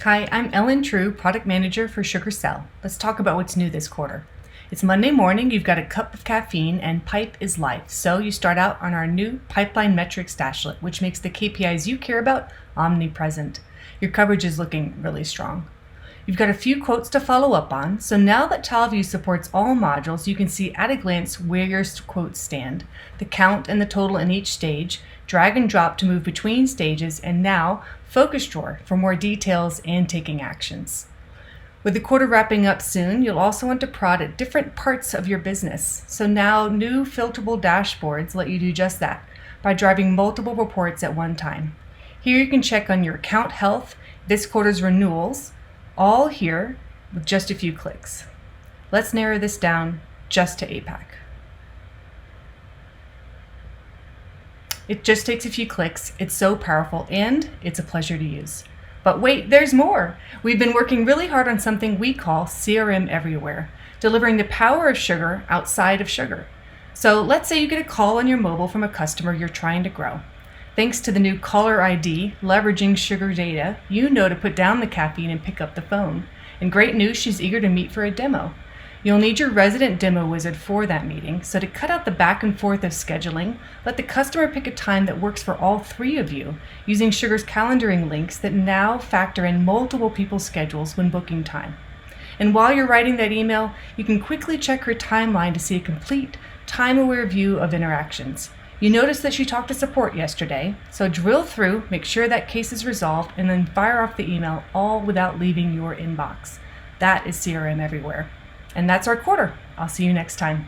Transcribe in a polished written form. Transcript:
Hi, I'm Ellen True, Product Manager for SugarCRM. Let's talk about what's new this quarter. It's Monday morning, you've got a cup of caffeine, and pipe is life. So you start out on our new pipeline metrics dashlet, which makes the KPIs you care about omnipresent. Your coverage is looking really strong. You've got a few quotes to follow up on, so now that TileView supports all modules, you can see at a glance where your quotes stand, the count and the total in each stage, drag and drop to move between stages, and now focus drawer for more details and taking actions. With the quarter wrapping up soon, you'll also want to prod at different parts of your business. So now new filterable dashboards let you do just that by driving multiple reports at one time. Here you can check on your account health, this quarter's renewals, all here with just a few clicks. Let's narrow this down just to APAC. It just takes a few clicks, it's so powerful, and it's a pleasure to use. But wait, there's more! We've been working really hard on something we call CRM Everywhere, delivering the power of sugar outside of sugar. So let's say you get a call on your mobile from a customer you're trying to grow. Thanks to the new caller ID, leveraging sugar data, you know to put down the caffeine and pick up the phone. And great news, she's eager to meet for a demo. You'll need your resident demo wizard for that meeting, so to cut out the back and forth of scheduling, let the customer pick a time that works for all three of you, using Sugar's calendaring links that now factor in multiple people's schedules when booking time. And while you're writing that email, you can quickly check her timeline to see a complete, time-aware view of interactions. You noticed that she talked to support yesterday, so drill through, make sure that case is resolved, and then fire off the email, all without leaving your inbox. That is CRM Everywhere. And that's our quarter. I'll see you next time.